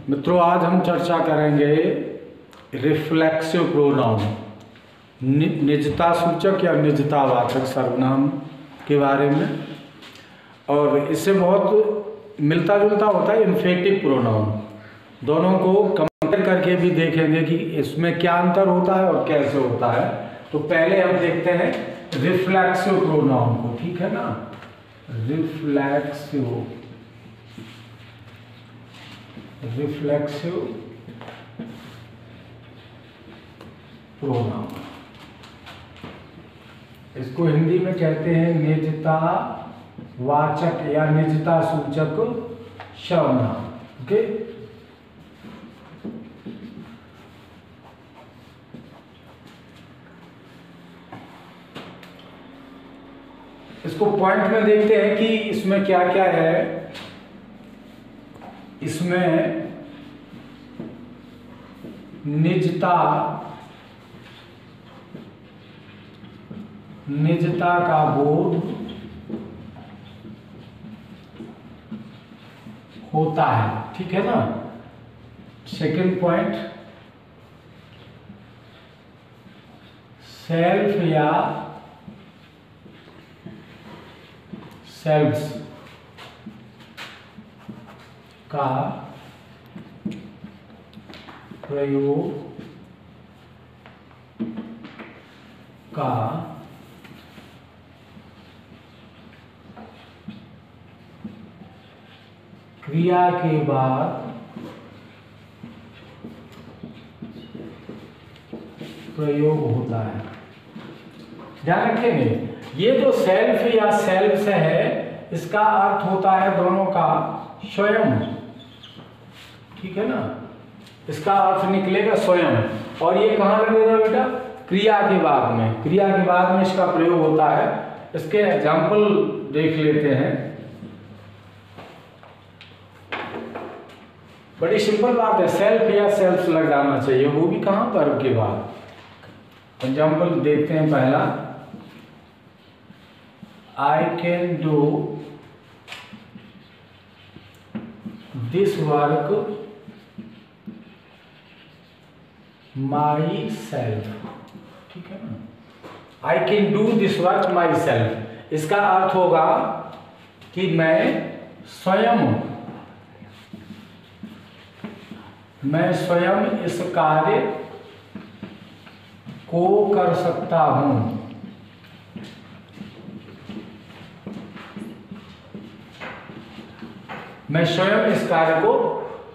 मित्रों, आज हम चर्चा करेंगे रिफ्लेक्सिव प्रोनाउन, निजता सूचक या निजतावाचक सर्वनाम के बारे में। और इससे बहुत मिलता जुलता होता है इन्फेटिव प्रोनाउन। दोनों को कंपेयर करके भी देखेंगे कि इसमें क्या अंतर होता है और कैसे होता है। तो पहले हम देखते हैं रिफ्लेक्सिव प्रोनाउन को, ठीक है ना। रिफ्लेक्सिव प्रोनाउन, इसको हिंदी में कहते हैं निजता वाचक या निजता सूचक सर्वनाम। ओके, इसको पॉइंट में देखते हैं कि इसमें क्या क्या है। इसमें निजता का बोध होता है, ठीक है ना। सेकंड पॉइंट, सेल्फ या सेल्फ्स का प्रयोग का क्रिया के बाद प्रयोग होता है। ध्यान रखेंगे, ये जो सेल्फ या सेल्फ्स है, इसका अर्थ होता है दोनों का स्वयं, ठीक है ना। इसका अर्थ निकलेगा स्वयं। और ये कहाँ लगेगा बेटा? क्रिया के बाद में। क्रिया के बाद में इसका प्रयोग होता है। इसके एग्जाम्पल देख लेते हैं। बड़ी सिंपल बात है, सेल्फ या सेल्फ्स लग जाना चाहिए, वो भी कहाँ पर के बाद। एग्जाम्पल देखते हैं। पहला, I can do this work myself, ठीक है ना। I can do this work myself, इसका अर्थ होगा कि मैं स्वयं इस कार्य को कर सकता हूं। मैं स्वयं इस कार्य को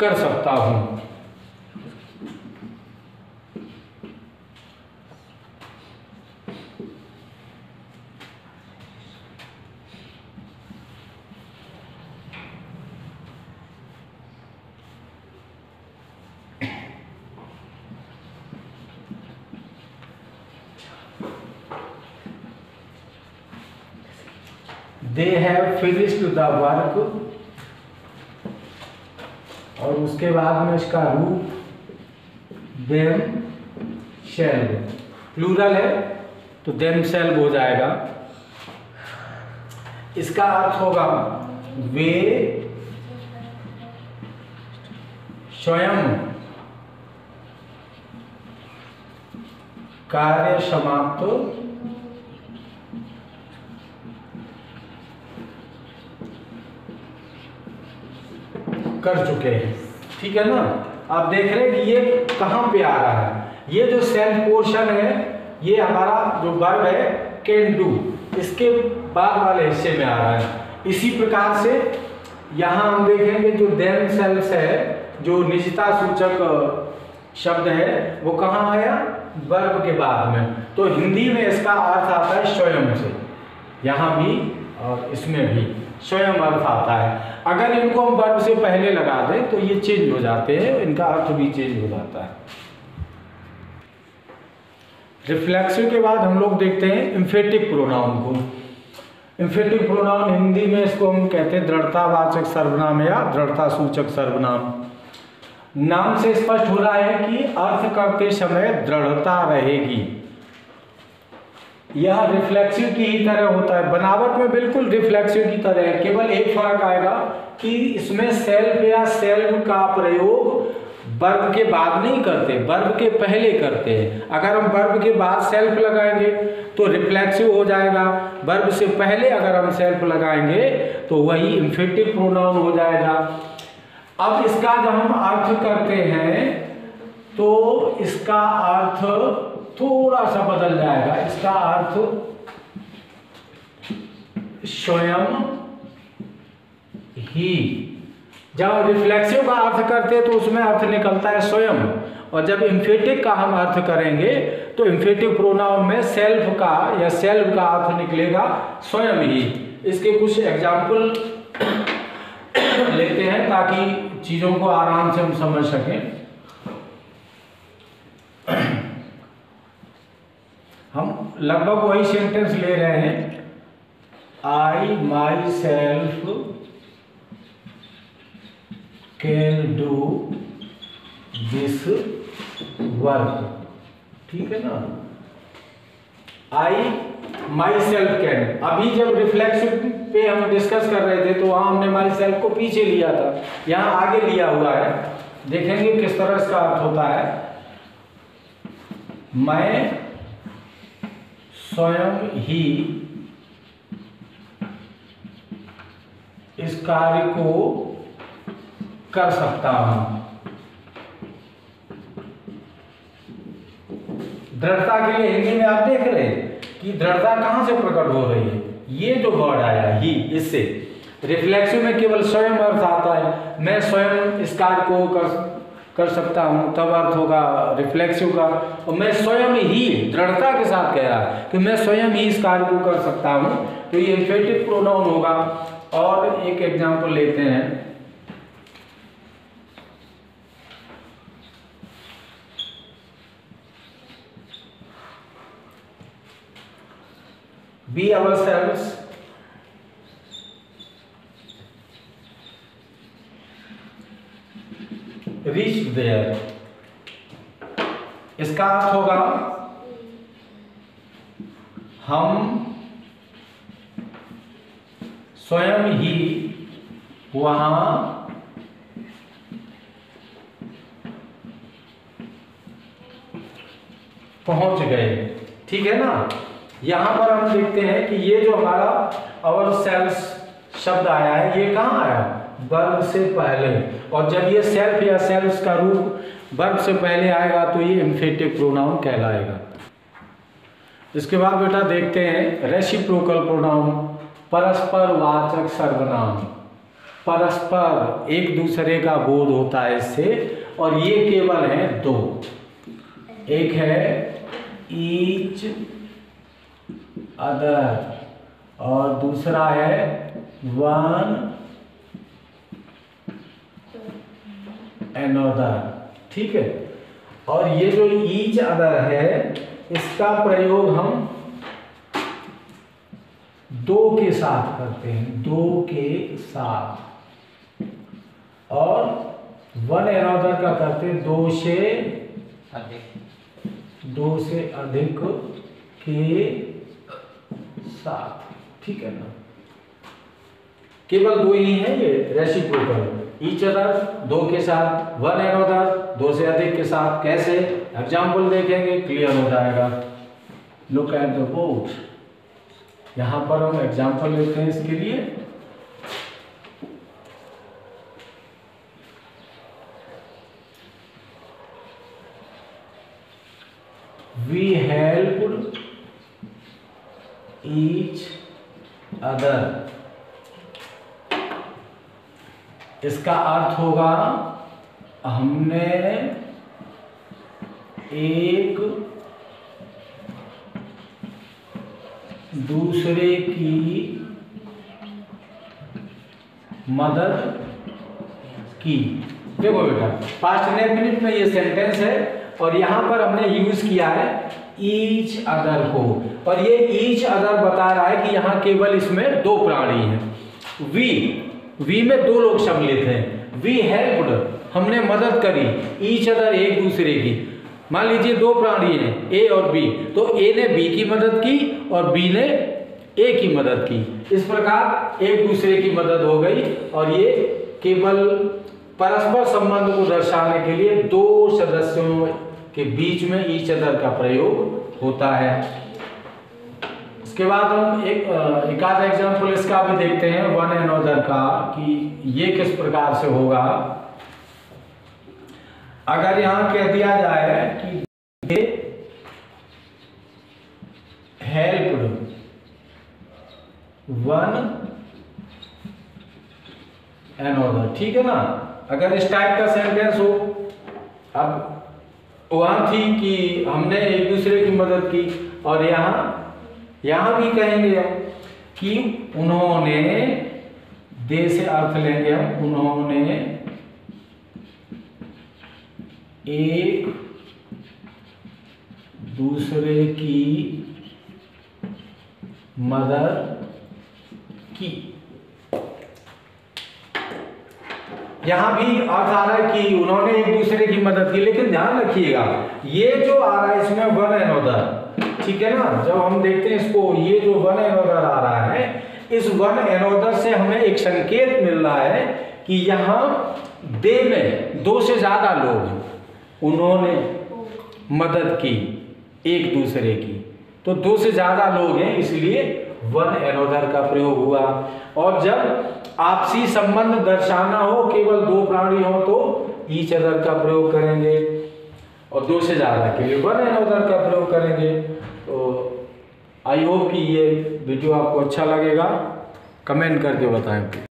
कर सकता हूं। They have finished the work, और उसके बाद में इसका रूप them shall, प्लूरल है तो them shall हो जाएगा। इसका अर्थ होगा वे स्वयं कार्य समाप्त कर चुके हैं, ठीक है ना। आप देख रहे हैं कि ये कहां पे आ रहा है। ये जो सेल्फ पोर्शन है, ये हमारा जो वर्ब है कैन डू, इसके बाद वाले हिस्से में आ रहा है। इसी प्रकार से यहां हम देखेंगे जो देम सेल्फ्स है, जो निजता सूचक शब्द है, वो कहां आया? वर्ब के बाद में। तो हिंदी में इसका अर्थ आता है स्वयं से, यहां भी और इसमें भी स्वयं अर्थ आता है। अगर इनको हम वर्ब से पहले लगा दें तो ये चेंज हो जाते हैं, इनका अर्थ भी चेंज हो जाता है। रिफ्लेक्सिव के बाद हम लोग देखते हैं इम्फेटिव प्रोनाउन को। इम्फेटिव प्रोनाउन हिंदी में इसको हम कहते हैं दृढ़तावाचक सर्वनाम या दृढ़ता सूचक सर्वनाम। नाम से स्पष्ट हो रहा है कि अर्थ करते समय दृढ़ता रहेगी। यह रिफ्लेक्सिव की ही तरह होता है, बनावट में बिल्कुल रिफ्लेक्सिव की तरह है। केवल एक फर्क आएगा कि इसमें सेल्फ या सेल्फ का प्रयोग वर्ब के बाद नहीं करते, वर्ब के पहले करते हैं। अगर हम वर्ब के बाद सेल्फ लगाएंगे तो रिफ्लेक्सिव हो जाएगा, वर्ब से पहले अगर हम सेल्फ लगाएंगे तो वही इंफिनिटिव प्रोनाउन हो जाएगा। अब इसका जब हम अर्थ करते हैं तो इसका अर्थ थोड़ा सा बदल जाएगा। इसका अर्थ स्वयं ही, जब रिफ्लेक्सिव का अर्थ करते हैं तो उसमें अर्थ निकलता है स्वयं, और जब इंफिनिटिव का हम अर्थ करेंगे तो इंफिनिटिव प्रोनाउन में सेल्फ का या सेल्फ का अर्थ निकलेगा स्वयं ही। इसके कुछ एग्जाम्पल लेते हैं ताकि चीजों को आराम से हम समझ सकें। हम लगभग वही सेंटेंस ले रहे हैं, I myself can do this work, ठीक है ना। आई माई सेल्फ कैन, अभी जब रिफ्लेक्सिव पे हम डिस्कस कर रहे थे तो वहां हमने माई सेल्फ को पीछे लिया था, यहां आगे लिया हुआ है। देखेंगे किस तरह इसका अर्थ होता है। मैं स्वयं ही इस कार्य को कर सकता हूं। दृढ़ता के लिए हिंदी में आप देख रहे हैं कि दृढ़ता कहां से प्रकट हो रही है, ये जो वर्ड आया ही, इससे। रिफ्लेक्सिव में केवल स्वयं अर्थ आता है, मैं स्वयं इस कार्य को कर सकता हूं, तब अर्थ होगा रिफ्लेक्सिव का। और मैं स्वयं ही दृढ़ता के साथ कह रहा है कि मैं स्वयं ही इस कार्य को कर सकता हूं, तो ये इंफिनिटिव प्रोनाउन होगा। और एक एग्जांपल लेते हैं, we ourselves reached there, इसका अर्थ होगा हम स्वयं ही वहां पहुंच गए, ठीक है ना। यहां पर हम देखते हैं कि ये जो हमारा आवर सेल्फ शब्द आया है, ये कहां आया, वर्ब से पहले। और जब ये सेल्फ या सेल्फ का रूप वर्ब से पहले आएगा तो ये इंफिनिटिव प्रोनाउन कहलाएगा। इसके बाद बेटा देखते हैं रेसिप्रोकल प्रोनाउन, परस्पर वाचक सर्वनाम। परस्पर एक दूसरे का बोध होता है इससे, और ये केवल है दो, एक है ईच अदर और दूसरा है वन अनदर, ठीक है। और ये जो ईच अदर है इसका प्रयोग हम दो के साथ करते हैं, दो के साथ, और वन अनदर का करते हैं दो से अधिक के साथ, ठीक है ना। केवल दो ही है ये रेसिप्रोकल, ईच अदर दो के साथ, वन अनदर दो से अधिक के साथ। कैसे, एग्जाम्पल देखेंगे क्लियर हो जाएगा। लुक एट द बोर्ड, यहां पर हम एग्जाम्पल लेते हैं इसके लिए। We helped each other, इसका अर्थ होगा हमने एक दूसरे की मदद की। देखो बेटा, पास्ट इंडेफिनिट में ये सेंटेंस है और यहां पर हमने यूज किया है ईच अदर को, और ये ईच अदर बता रहा है कि यहां केवल इसमें दो प्राणी हैं। वी में दो लोग सम्मिलित हैं। वी हेल्प्ड, हमने मदद करी, ईच अदर एक दूसरे की। मान लीजिए दो प्राणी हैं ए और बी, तो ए ने बी की मदद की और बी ने ए की मदद की। इस प्रकार एक दूसरे की मदद हो गई और ये केवल परस्पर संबंध को दर्शाने के लिए दो सदस्यों के बीच में ईच अदर का प्रयोग होता है। इसके बाद हम एक आध एग्जाम्पल इसका भी देखते हैं वन एंड अदर का, कि ये किस प्रकार से होगा। अगर यहां कह दिया जाए कि दे हेल्प्ड वन एंड अदर, ठीक है ना। अगर इस टाइप का सेंटेंस हो, अब वहां थी कि हमने एक दूसरे की मदद की, और यहां भी कहेंगे हम कि उन्होंने, दे से अर्थ लेंगे हम, उन्होंने एक दूसरे की मदद की। यहां भी अर्थ आ रहा है कि उन्होंने एक दूसरे की मदद की, लेकिन ध्यान रखिएगा ये जो आ रहा है इसमें वन एंड अदर, ठीक है ना। जब हम देखते हैं इसको, ये जो वन एंड अदर आ रहा है, इस वन एंड अदर से हमें एक संकेत मिल रहा है कि यहां दे में दो से ज्यादा लोग, उन्होंने मदद की एक दूसरे की, तो दो से ज्यादा लोग हैं, इसलिए वन एंड अदर का प्रयोग हुआ। और जब आपसी संबंध दर्शाना हो, केवल दो प्राणी हो, तो ईच अदर का प्रयोग करेंगे, और दो से ज्यादा के लिए वन एंड अदर का प्रयोग करेंगे। तो आई होप कि ये वीडियो आपको अच्छा लगेगा, कमेंट करके बताएं।